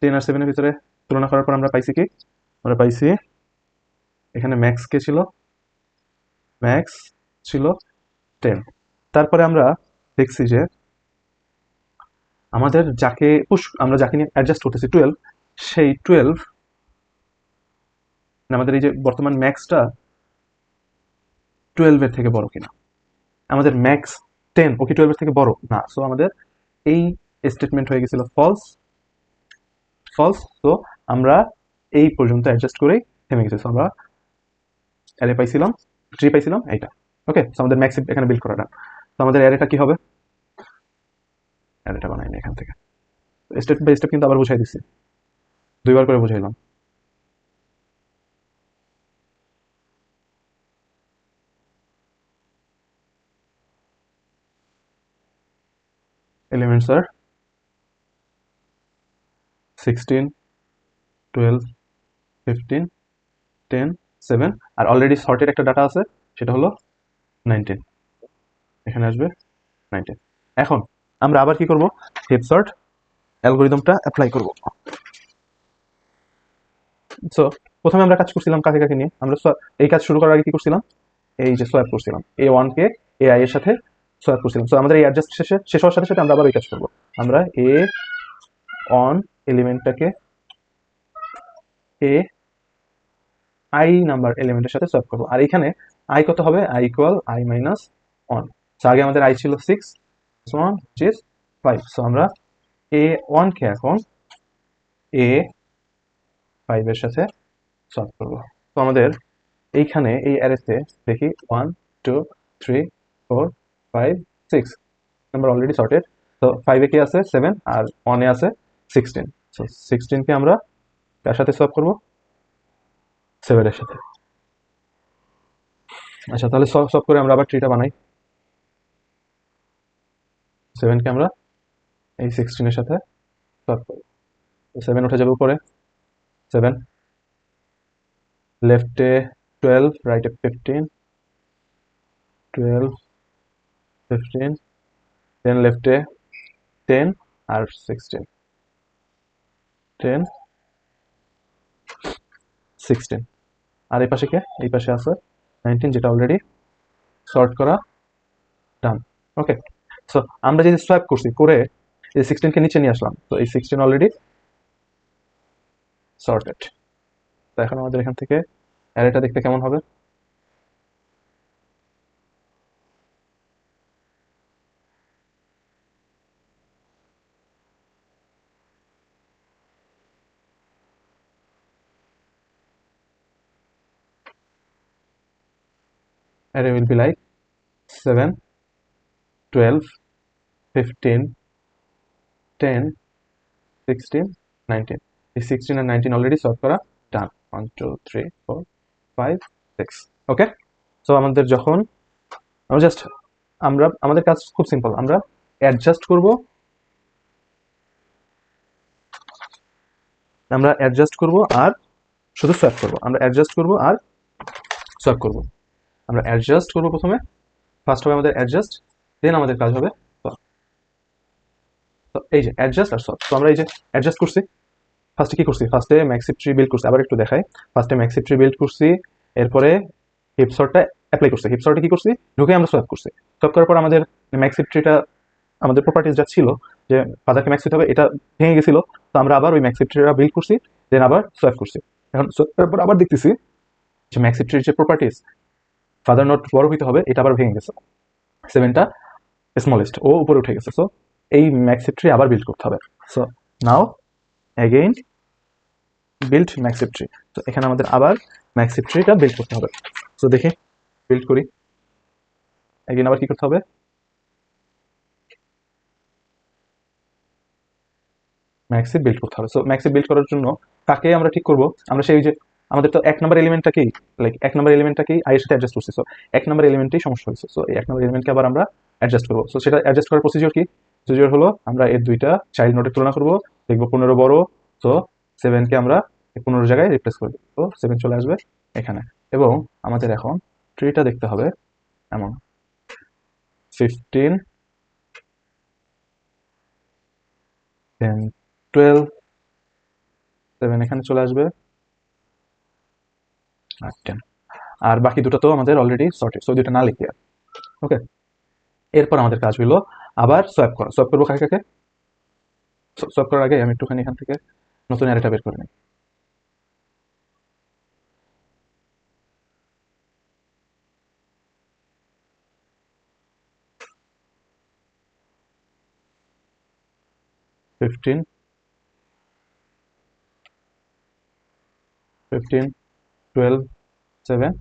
10 আর 7 এর ভিতরে তুলনা করার পর আমরা পাইছি কি, আমরা পাইছি এখানে ম্যাক্স কে ছিল, ম্যাক্স ছিল 10। তারপরে আমরা দেখছি যে আমাদের যাকে পুশ, আমরা যাকে নিয়ে অ্যাডজাস্ট করতেছি 12, সেই 12 আমাদের এই যে বর্তমান ম্যাক্সটা 12 এর থেকে বড় কিনা, আমাদের ম্যাক্স 10 ও কি 12 এর থেকে বড় না। সো আমাদের এই স্টেটমেন্ট হয়ে গেছিল ফলস, ফলস। তো আমরা এই পর্যন্ত অ্যাডজাস্ট করেই থেমে গেছি। সো আমরা অ্যারে পাইছিলাম, ট্রি পাইছিলাম এইটা। ওকে, সো আমাদের ম্যাক্স এখানে বিল্ড করাটা। তো আমাদের অ্যারেটা কি হবে, অ্যারেটা বানাইনি এখান থেকে, স্টেপ বাই স্টেপ কিন্তু আবার বুঝাই দিচ্ছি, দুইবার করে বুঝাইলাম। এলিমেন্টস আর 16, 12, 15, 10, 7, আর অলরেডি সর্টেড একটা ডাটা আছে, সেটা হলো 19, এখানে আসবে 19। এখন আমরা আবার কি করব, হেপ সর্ট অ্যালগোরিদমটা অ্যাপ্লাই করব। সো প্রথমে আমরা কাজ করছিলাম কাকে কাকে নিয়ে, আমরা এই কাজ শুরু করার আগে কি করছিলাম, এই যে সোয়াপ করছিলাম A1 কে AI এর সাথে সোয়াপ করছিলাম। সো আমাদের এই অ্যাডজাস্ট শেষ হওয়ার সাথে সাথে আমরা আবার ওই কাজ করব, আমরা A1 এলিমেন্টটাকে AI নাম্বার এলিমেন্টের সাথে সোয়াপ করব। আর এখানে I কত হবে, I equal I minus 1। So আগে আমাদের I ছিল 6, 1 which is 5। সো আমরা A1 কে এখন A5 এর সাথে সলভ করব। তো আমাদের এইখানে এই অ্যারেতে দেখি 1 2 3 4 5 6 নাম্বার অলরেডি সর্টেড। তো 5 এ কি আছে 7 আর 1 এ আছে 16। সো 16 কে আমরা কার সাথে সলভ করব, 7 এর সাথে। আচ্ছা, তাহলে সলভ করে আমরা আবার ট্রিটা বানাই। 7 কে আমরা এই 16 এর সাথে সলভ করব। তো 7 উঠে যাবে উপরে, 7 লেফটে 12, রাইটে 15, 12 15, দেন লেফটে 10 আর 16, 10 16। আর এই পাশে কে, এই পাশে আছে 19, যেটা অলরেডি সর্ট করা ডান। ওকে, সো আমরা যে সোয়াপ করছি করে এই 16 কে নিচে নিয়ে আসলাম, তো এই 16 অলরেডি সর্টেড। তো এখন আমাদের এখান থেকে অ্যারেটা দেখতে কেমন হবে, array will be like 7, 12, 15, 10, 16, 19. এই 16 আর 19 অলরেডি সলভ করা ডান। 1 2 3 4 5 6। ওকে, সো আমাদের যখন আমাদের কাজ খুব সিম্পল, আমরা অ্যাডজাস্ট করব, আর শুধু সোয়াপ করব। আমরা অ্যাডজাস্ট করব আর সোয়াপ করব। আমরা অ্যাডজাস্ট করব প্রথমে, ফার্স্ট হবে আমাদের অ্যাডজাস্ট, দেন আমাদের কাজ হবে swap। তো এই যে অ্যাডজাস্ট আর সোয়াপ। তো আমরা এই যে অ্যাডজাস্ট করছি, ফার্স্টে কি করছি, ফার্স্টে ম্যাক্সিপ ট্রি বিল্ড করছি, আবার একটু দেখাই। ফার্স্টে ম্যাক্সিপ ট্রি বিল্ড করছি, এরপরে হিপ সর্টটা অ্যাপ্লাই করছি। হিপ সর্টে কি করছি, ঢুকে আমরা সোয়াপ করছি। সোয়াপ করার পর আমাদের ম্যাক্সিপ ট্রিটা, আমাদের প্রপার্টিজ যা ছিল যে ফাদারকে ম্যাক্স দিতে হবে, এটা ভেঙে গেছিল। তো আমরা আবার ওই ম্যাক্সিপ ট্রিটা বিল্ড করছি, দেন আবার সোয়াপ করছি। এখন সোয়াপের পর আবার দেখতেছি যে ম্যাক্সিপ ট্রির যে প্রপার্টিজ, ফাদার নোট বড় হইতে হবে, এটা আবার ভেঙে গেছে, 7টা স্মলেস্ট ও উপরে উঠে গেছে। সো এই ম্যাক্সিপ ট্রি আবার বিল্ড করতে হবে। So now again build max heap tree. তো এখানে আমাদের আবার ম্যাক্সিপ ট্রিটা বিল্ড করতে হবে। সো দেখি বিল্ড করি, অ্যাগেইন আবার কি করতে হবে, ম্যাক্সিপ বিল্ড করতে হবে। সো ম্যাক্সিপ বিল্ড করার জন্য কাকে আমরা ঠিক করব, আমরা সেই যে আমাদের তো 1 নম্বর এলিমেন্টটাকেই, লাইক 1 নম্বর এলিমেন্টটাকেই আই এর সাথে অ্যাডজাস্ট করছি। সো 1 নম্বর এলিমেন্টেই সমস্যা হয়েছে। সো এই 1 নম্বর এলিমেন্টকে আবার আমরা অ্যাডজাস্ট করব। সো সেটা অ্যাডজাস্ট করার প্রসিজিওর কি, প্রসিজিওর হলো আমরা এর দুইটা চাইল্ড নোটের তুলনা করব, দেখব 15 বড়। সো 7 কে আমরা 15 জায়গায় রিপ্লেস করব। তো 7 চলে আসবে এখানে, এবং আমাদের এখন ট্রিটা দেখতে হবে এমন 15, দেন 12, 7 এখানে চলে আসবে, আর 10। আর বাকি দুটো তো আমাদের অলরেডি সর্টেড, সো দুটো না লিখে। ওকে, এরপর আমাদের কাজ হলো আবার সোয়াপ করা। সোয়াপ করবো কাকে কাকে, সোয়াপ করার আগে আমি একটুখানি এখান থেকে নতুন অ্যারেটা বের করে নিই। ফিফটিন, 12, 7,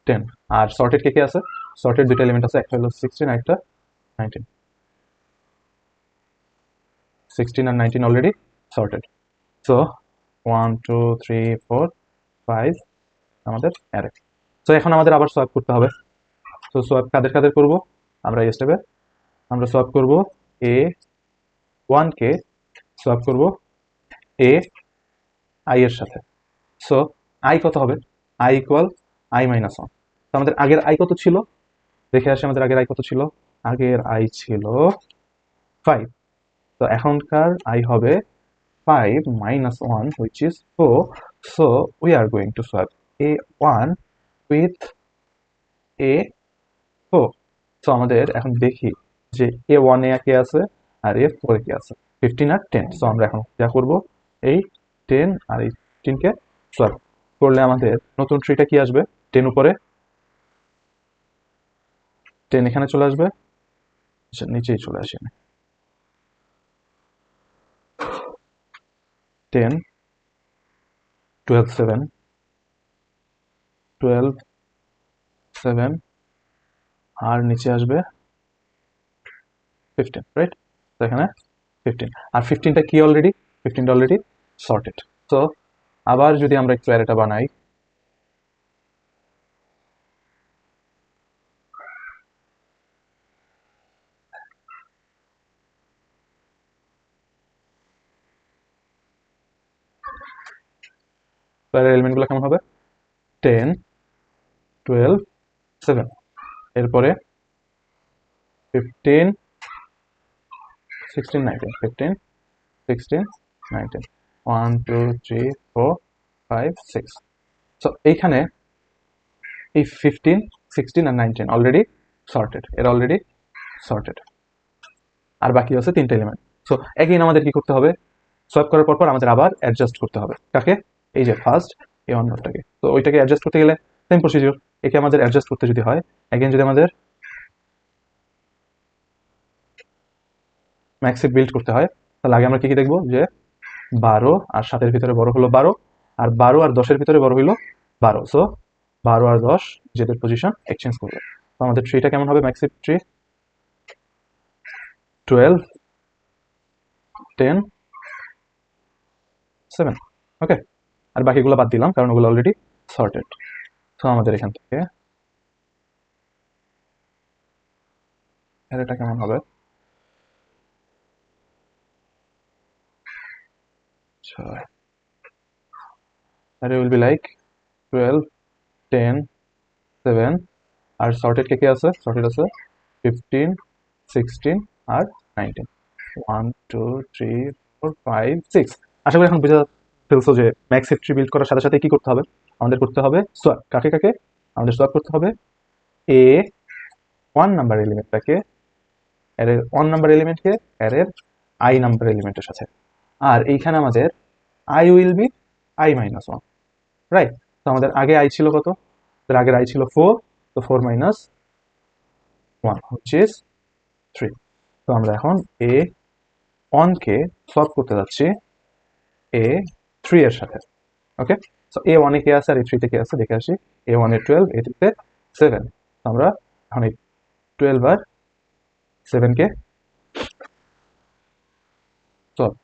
10। আর সর্টেড কে কে আছে, সর্টেড দুটো এলিমেন্ট আছে, একটা হলো 16 আর একটা 19। 16 আর 19 অলরেডি সর্টেড। সো 1 2 3 4 5 আমাদের অ্যারে। সো এখন আমাদের আবার সোয়াপ করতে হবে। সো সোয়াপ কাদের কাদের করব, আমরা এই স্টেপে আমরা সোয়াপ করব এ 1 কে সোয়াপ করব এ আই এর সাথে। সো আই কত হবে, আই ইকুয়াল আই মাইনাস 1। তো আমাদের আগের আই কত ছিল, দেখে আসি আমাদের আগের আই কত ছিল, আগের আই ছিল 5। তো এখনকার আই হবে 5 minus 1 which is 4. So we are going to swap a1 with a4. So আমাদের এখন দেখি যে a1 এ কে আছে আর a4 এ কে আছে, 15 আর 10। সো আমরা এখন যা করব, এই 10 আর এই 15 কে সোয়াপ করলে আমাদের নতুন ট্রিটা কি আসবে, 10 উপরে, 10 এখানে চলে আসবে। আচ্ছা, নিচেই চলে আসি আমি, 10, 12, 7, 12, 7, আর নিচে আসবে 15, রাইট? তো এখানে 15, আর 15টা কি অলরেডি, 15টা অলরেডি সর্টেড। তো আবার যদি আমরা একটু অ্যারেটা বানাই, অ্যারের এলিমেন্টগুলো কেমন হবে, 10, 12, 7, এরপরে 15, 16, 19, 15, 16, 19, 1 2 3 4 5 6। সো এইখানে এই 15, 16 আর 19 অলরেডি সর্টেড, এরা অলরেডি সর্টেড, আর বাকি আছে 3টা এলিমেন্ট। সো এগেইন আমাদের কি করতে হবে, সোয়াপ করার পর আমাদের আবার অ্যাডজাস্ট করতে হবে কাকে, এই যে ফার্স্ট এই অন্যটাকে। তো ওইটাকে অ্যাডজাস্ট করতে গেলে সেম প্রসিজিওর, একে আমাদের অ্যাডজাস্ট করতে যদি হয়, এগেইন যদি আমাদের ম্যাক্সিপ বিল্ড করতে হয়, তাহলে আগে আমরা কি কি দেখবো, যে 12 আর 7-এর ভিতরে বড় হলো 12, আর 12 আর 10-এর ভিতরে বড় হইলো 12। সো 12 আর 10 যেদের পজিশন এক্সচেঞ্জ করবে। তো আমাদের ট্রিটা কেমন হবে? ম্যাক্সিভ ট্রি 12 10 7। ওকে, আর বাকিগুলো বাদ দিলাম কারণ ওগুলো অলরেডি সর্টেড। তো আমাদের এখান থেকে এটা কেমন হবে? আর উইল বি লাইক 12 10 7। আর সর্টেড কে কে আছে? সর্টেড আছে 15 16 আর 19। 1 2 3 4 5 6। আশা করি এখন বুঝে ফেলছো যে ম্যাক্স ট্রি বিল্ড করার সাথে সাথে কি করতে হবে? আমাদের করতে হবে সোয়াপ। কাকে কাকে? আমাদের সোয়াপ করতে হবে এ 1 নাম্বার এলিমেন্টটাকে অ্যারের 1 নাম্বার এলিমেন্টকে অ্যারের আই নাম্বার এলিমেন্টের সাথে। আর এইখানে আমাদের I will be I minus 1, right? তো আমাদের আগে আই ছিল কত? তার আগের আই ছিল 4, তো 4 মাইনাস 1 which is 3। তো আমরা এখন এ 1 কে সলভ করতে যাচ্ছি এ 3 এর সাথে। ওকে, সো এ 1 এ কে আছে আর এ 3 তে কে আছে দেখে আসি। এ 1 এ 12, এ 3 তে 7। তো আমরা এখন এই 12 আর 7 কে সলভ।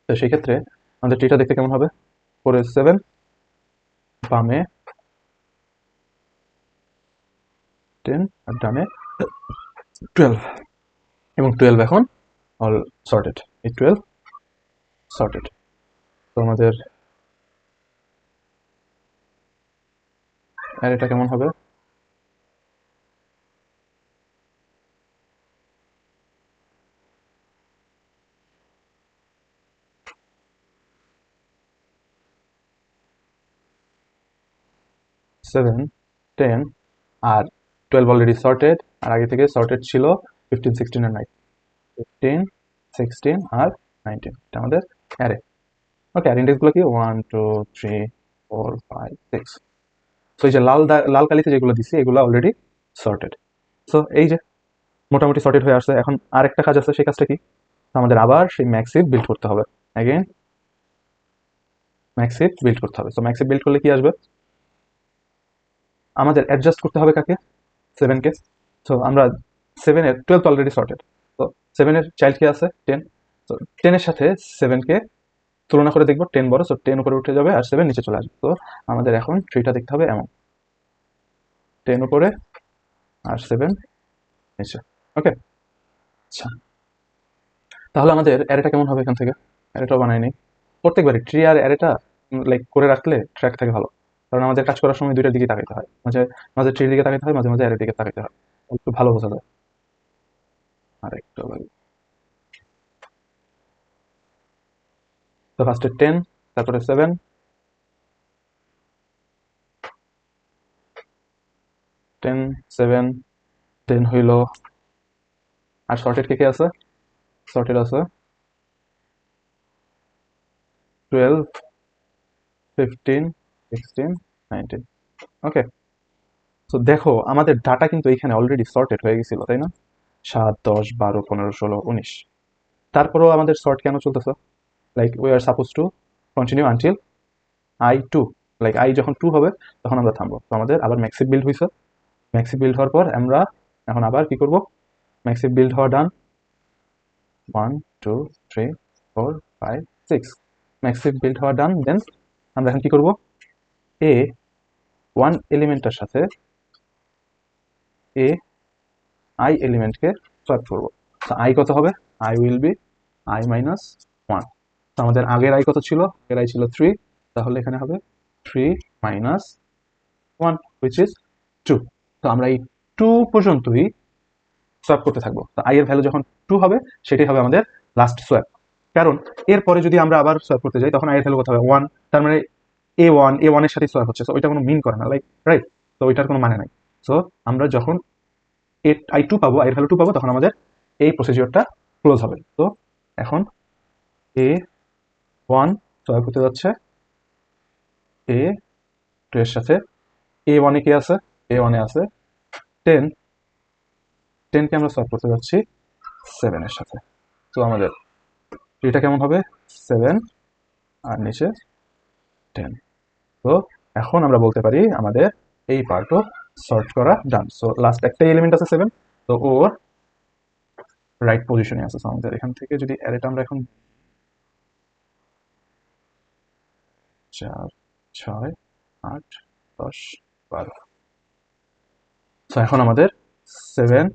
তো সেই ক্ষেত্রে আমাদের ট্রিটা দেখতে কেমন হবে? 4 এ 7, বামে 10 আর ডানে 12, এবং 12 এখন অল সর্টেড। এই 12 সর্টেড। তো আমাদের অ্যারেটা কেমন হবে? 7 10 আর 12 অলরেডি সর্টেড, আর আগে থেকে সর্টেড ছিল 15 16 আর 9। 15 16 আর 19, এটা আমাদের অ্যারে। ওকে, আর ইন্ডেক্সগুলো কি? 1 2 3 4 5 6। সো এই যে লাল কালিতে যেগুলো দিছি এগুলো অলরেডি সর্টেড। সো এই যে মোটামুটি সর্টেড হয়ে আসছে। এখন আরেকটা কাজ আছে, সেই কাজটা কি? আমাদের আবার সেই ম্যাক্সিভ বিল্ড করতে হবে। অ্যাগেন ম্যাক্সিভ বিল্ড করতে হবে। সো ম্যাক্সিভ বিল্ড করলে কি আসবে? আমাদের অ্যাডজাস্ট করতে হবে কাকে? 7 কে। সো আমরা 7 এর 12 অলরেডি সর্টেড, তো 7 এর চাইল্ড কে আছে 10। তো 10 এর সাথে 7 কে তুলনা করে দেখবো 10 বড়, সো 10 উপরে উঠে যাবে আর 7 নিচে চলে আসবে। তো আমাদের এখন ট্রিটা দেখতে হবে এমন 10 উপরে আর 7 নিচে। ওকে, আচ্ছা, তাহলে আমাদের অ্যারেটা কেমন হবে? এখান থেকে অ্যারেটাও বানাই নেই। প্রত্যেকবারই ট্রি আর অ্যারেটা লাইক করে রাখলে ট্র্যাক থাকে ভালো, কারণ আমাদের কাজ করার সময় দুইটার দিকে তাকাইতে হয়। মাঝে মাঝে ট্রির দিকে তাকাইতে হয়, মাঝে মাঝে অ্যারের দিকে তাকাইতে হয়, একটু ভালো বোঝা যায়। আর একটু তো ফার্স্টে 10, তারপরে 7, 10 7 10 হইল। আর সর্টেড কে কে আছে? সর্টেড আছে 12 15 16 19। ওকে, তো দেখো আমাদের ডাটা কিন্তু এখানে অলরেডি সর্টেড হয়ে গেছিল, তাই না? 7 10 12 15 16 19। তারপরেও আমাদের সর্ট কেন চলতেছে? Like we are suppose to continue until I 2। Like I যখন 2 হবে তখন আমরা থামবো। তো আমাদের আবার ম্যাক্সিভ বিল্ড হয়েছে। ম্যাক্সিভ বিল্ড হওয়ার পর আমরা এখন আবার কি করব? ম্যাক্সিভ বিল্ড হওয়া ডান। 1 2 3 4 5 6, ম্যাক্সিভ বিল্ড হওয়া ডান। দেন আমরা এখন কি করব? এ 1 এলিমেন্টের সাথে এ আই এলিমেন্টকে সোয়াপ করব। তো আই কত হবে? I will be I minus 1। তো আমাদের আগের আই কত ছিল? আগের আই ছিল 3, তাহলে এখানে হবে 3 মাইনাস 1 which is 2। তো আমরা এই 2 পর্যন্তই সোয়াপ করতে থাকবো। তো আই এর ভ্যালু যখন 2 হবে সেটাই হবে আমাদের লাস্ট সোয়াপ। কারণ এরপরে যদি আমরা আবার সোয়াপ করতে যাই তখন আই এর ভ্যালু কত হবে? 1। তার মানে এ ওয়ান এর সাথে সোয়াপ হচ্ছে, তো ওইটা কোনো মিন করে না, লাইক, রাইট? তো ওইটার কোনো মানে নাই। সো আমরা যখন আই 2 পাবো, আই এর ভ্যালু 2 পাবো, তখন আমাদের এই প্রসিজিওরটা ক্লোজ হবে। তো এখন এ 1 সোয়াপ করতে যাচ্ছে এ 2 এর সাথে। এ 1 এ কি আছে? এ 1 এ আছে 10। 10 কে আমরা সোয়াপ করতে যাচ্ছি 7 এর সাথে। তো আমাদের এটা কেমন হবে? 7 আর নিচে 10। তো এখন আমরা বলতে পারি আমাদের এই পার্টও সর্ট করা ডান। সো লাস্ট একটাই এলিমেন্ট আছে 7, তো ওর রাইট পজিশনে আছে। সো আমাদের এখান থেকে যদি অ্যারেটা আমরা এখন 4, 6, 8, 10, 12, সো এখন আমাদের 7,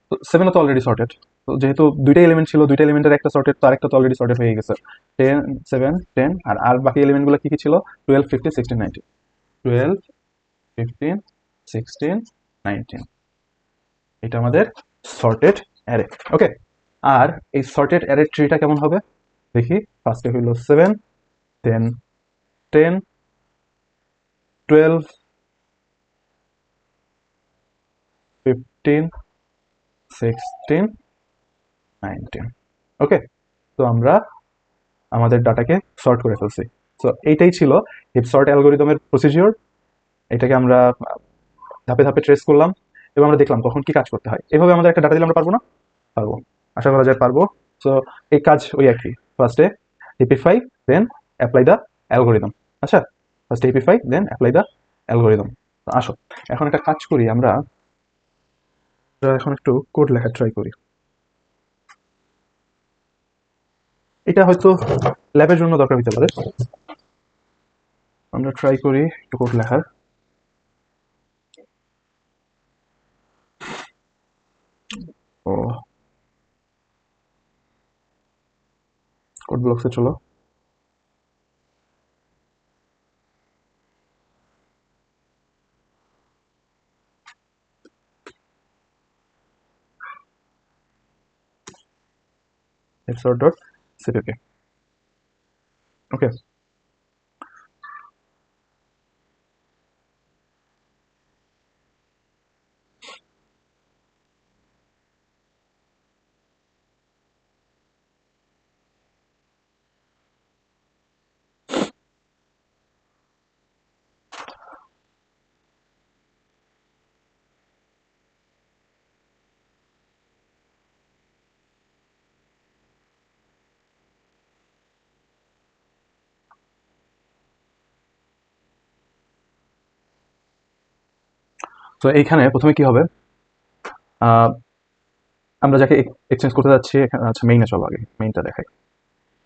তো 7 তো অলরেডি সর্টেড। তো যেহেতু দুইটা এলিমেন্ট ছিল, দুইটা এলিমেন্টের একটা সর্টেড, তো আরেকটা তো অলরেডি সর্টেড হয়ে গেছে। 10, 7, 10, আর বাকি এলিমেন্টগুলো কি কি ছিল? 12, 15, 16, 19, 12, 15, 16, 19, এটা আমাদের সর্টেড অ্যারে। ওকে, আর এই সর্টেড অ্যারে ট্রিটা কেমন হবে দেখি। ফার্স্টে হইল 7, দেন 10, 12, 15, 16, 19। ওকে, তো আমরা আমাদের ডাটাকে সর্ট করে ফেলছি। সো এইটাই ছিল হিপ সর্ট অ্যালগোরিদমের প্রসিজিওর। এটাকে আমরা ধাপে ধাপে ট্রেস করলাম এবং আমরা দেখলাম কখন কি কাজ করতে হয়। এভাবে আমাদের একটা ডাটা দিলে আমরা পারবো না? পারবো, আশা করা যায় পারবো। সো এই কাজ ওই একই, ফার্স্টে হিপিফাই দেন অ্যাপ্লাই দ্য অ্যালগোরিদম। আচ্ছা, ফার্স্টে হিপিফাই দেন অ্যাপ্লাই দ্য অ্যালগোরিদম। আসো এখন একটা কাজ করি, আমরা এখন একটু কোড লেখা ট্রাই করি। এটা হয়তো ল্যাবের জন্য দরকার হতে পারে। আমরা ট্রাই করি একটু কোড লেখার। ও, কোড ব্লকসে চলো। headsort.cpp। ওকে, তো এইখানে প্রথমে কি হবে, আহ, আমরা যাকে এক্সচেঞ্জ করতে যাচ্ছি এখানে, আচ্ছা মেইনে চলো, আগে মেইনটা দেখাই।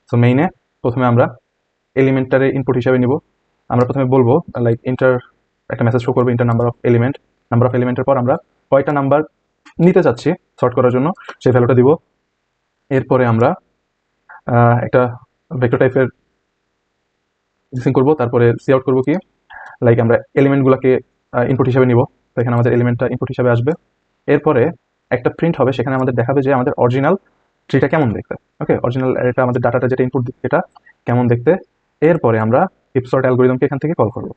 সো মেইনে প্রথমে আমরা এলিমেন্টটারে ইনপুট হিসাবে নিব। আমরা প্রথমে বলবো লাইক ইন্টার, একটা মেসেজ শো করবে inter number of element. Number of এলিমেন্টের পর আমরা কয়টা নাম্বার নিতে চাচ্ছি সর্ট করার জন্য সেই ভ্যালুটা দিব। এরপরে আমরা একটা ভেক্টর টাইপের ডিসিং করবো, তারপরে সি আউট করবো কি, লাইক আমরা এলিমেন্টগুলোকে ইনপুট হিসাবে নিব। তো এখানে আমাদের এলিমেন্টটা ইনপুট হিসাবে আসবে। এরপরে একটা প্রিন্ট হবে, সেখানে আমাদের দেখাবে যে আমাদের অরিজিনাল ট্রিটা কেমন দেখতে। ওকে, অরিজিনাল এটা আমাদের ডাটাটা যেটা ইনপুট এটা কেমন দেখতে। এরপরে আমরা হিপসর্ট অ্যালগোরিদমকে এখান থেকে কল করব।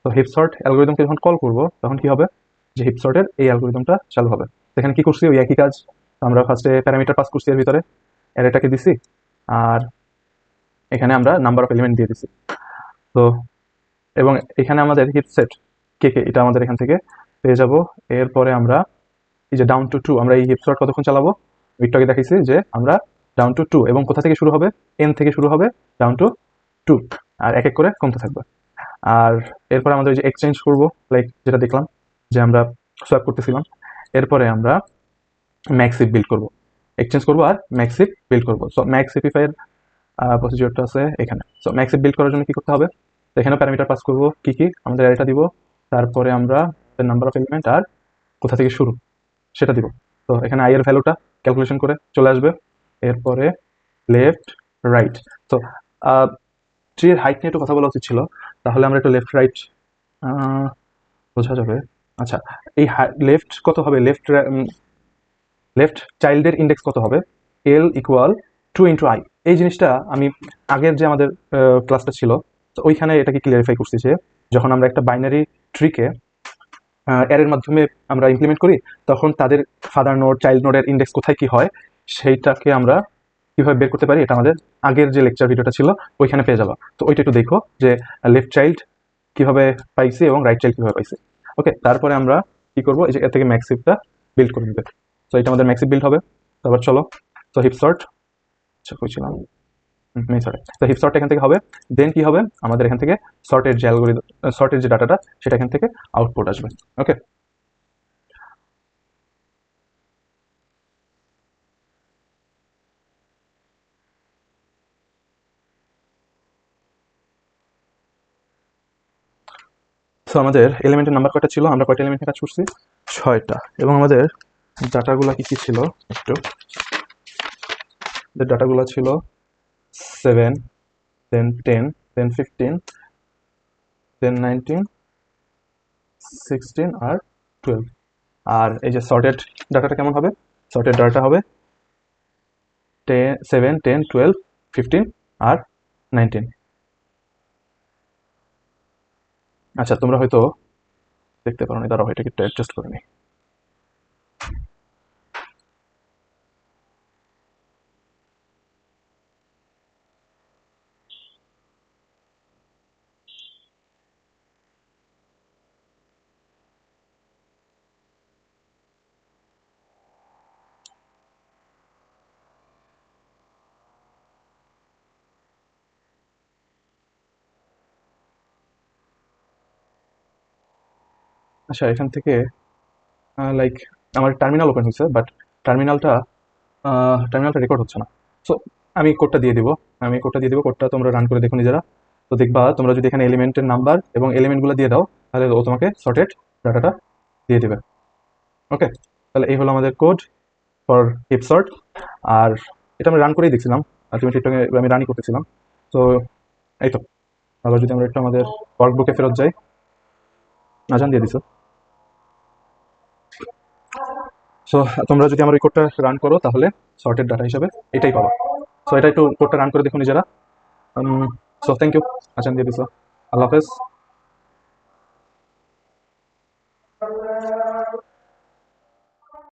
তো হিপসর্ট অ্যালগোরিদমকে যখন কল করব তখন কি হবে, যে হিপসর্টের এই অ্যালগোরিদমটা চালু হবে। এখানে কি করছি, ওই একই কাজ। আমরা ফার্স্টে প্যারামিটার পাস করছি, এর ভিতরে অ্যারেটাকে দিছি, আর এখানে আমরা নাম্বার অফ এলিমেন্ট দিয়ে দিছি। তো এবং এখানে আমাদের হিপ সেট কে কে এটা আমাদের এখান থেকে পেয়ে যাব। এরপরে আমরা এই যে ডাউন টু 2, আমরা এই হিপ সর্ট কতক্ষণ চালাবো, একটু আগে দেখাইছি যে আমরা ডাউন টু 2, এবং কোথা থেকে শুরু হবে, এন থেকে শুরু হবে ডাউন টু 2, আর এক এক করে কমতে থাকবে। আর এরপরে আমাদের যে এক্সচেঞ্জ করব, লাইক যেটা দেখলাম যে আমরা সোয়াপ করতেছিলাম, এরপরে আমরা ম্যাক্সিপ বিল্ড করব, এক্সচেঞ্জ করব আর ম্যাক্সিপ বিল্ড করব। সো ম্যাক্সিফাই এর প্রসিজিওরটা আছে এখানে। সো ম্যাক্সিপ বিল্ড করার জন্য কি করতে হবে, তো এখানে প্যারামিটার পাস করব, কি কি আমাদের অ্যারেটা দিব, তারপরে আমরা নাম্বার অফ এলিমেন্ট আর কোথা থেকে শুরু সেটা দিব। তো এখানে আই এর ভ্যালুটা ক্যালকুলেশন করে চলে আসবে। এরপরে লেফট রাইট, তো ট্রির হাইট নিয়ে একটু কথা বলা উচিত ছিল, তাহলে আমরা একটু লেফট রাইট বোঝা যাবে। আচ্ছা, এই লেফট কত হবে, লেফট চাইল্ডের ইন্ডেক্স কত হবে, এল ইকুয়াল 2 × i। এই জিনিসটা আমি আগের যে আমাদের ক্লাসটা ছিল, তো ওইখানে এটাকে ক্লিয়ারিফাই করছি যে যখন আমরা একটা বাইনারি ট্রিকে অ্যারের মাধ্যমে আমরা ইমপ্লিমেন্ট করি, তখন তাদের ফাদার নোড চাইল্ড নোডের ইন্ডেক্স কোথায় কি হয় সেইটাকে আমরা কিভাবে বের করতে পারি, এটা আমাদের আগের যে লেকচার ভিডিওটা ছিল ওইখানে পেয়ে যাবা। তো ওইটা একটু দেখো যে লেফট চাইল্ড কিভাবে পাইছি এবং রাইট চাইল্ড কিভাবে পাইছি। ওকে, তারপরে আমরা কি করবো, এই যে এর থেকে ম্যাক্সিপটা বিল্ড করে নিবে। তো এটা আমাদের ম্যাক্সিপ বিল্ড হবে। তারপর চলো, তো হিপসর্ট, আচ্ছা কইছিলাম, মেইন সর্টে, তো হিপ সর্ট এখান থেকে হবে। দেন কি হবে, আমাদের এখান থেকে সর্টের যে অ্যালগরিদম, সর্টের যে ডাটাটা সেটা এখান থেকে আউটপুট আসবে। ওকে, সো আমাদের এলিমেন্টের নাম্বার কয়টা ছিল, আমরা কয়টা এলিমেন্টে কাজ করছি, 6টা। এবং আমাদের ডাটাগুলো কি কি ছিল একটু, ডাটাগুলো ছিল 7, দেন 10, দেন 15, দেন 19, 16 আর 12। আর এই যে সর্টেড ডাটাটা কেমন হবে, সর্টেড ডাটা হবে 7, 10, 12, 15 আর 19। আচ্ছা, তোমরা হয়তো দেখতে পারো না, দাঁড়াও এটাকে একটু অ্যাডজাস্ট করে নিই। আচ্ছা, এখান থেকে লাইক আমার টার্মিনাল ওপেন হয়েছে, বাট টার্মিনালটা টার্মিনালটা রেকর্ড হচ্ছে না। সো আমি কোডটা দিয়ে দিব, কোডটা তোমরা রান করে দেখো নিজেরা। তো দেখবা তোমরা যদি এখানে এলিমেন্টের নাম্বার এবং এলিমেন্টগুলো দিয়ে দাও, তাহলে ও তোমাকে সর্টেড ডাটাটা দিয়ে দিবে। ওকে, তাহলে এই হলো আমাদের কোড ফর হিপ সর্ট। আর এটা আমি রান করেই দেখছিলাম, আলটিমেটলি এটাকে আমি রানই করতেছিলাম। তো এই তো, আবার যদি আমরা একটু আমাদের ওয়ার্কবুকে ফেরত যাই, আজান দিয়ে দিছো। সো তোমরা যদি আমার ওই কোডটা রান করো, তাহলে সর্টেড ডাটা হিসাবে এটাই পাবা। সো এটা একটু কোডটা রান করে দেখো নিজেরা। সো থ্যাংক ইউ, আজান দিয়ে দিছো। আল্লাহ হাফেজ।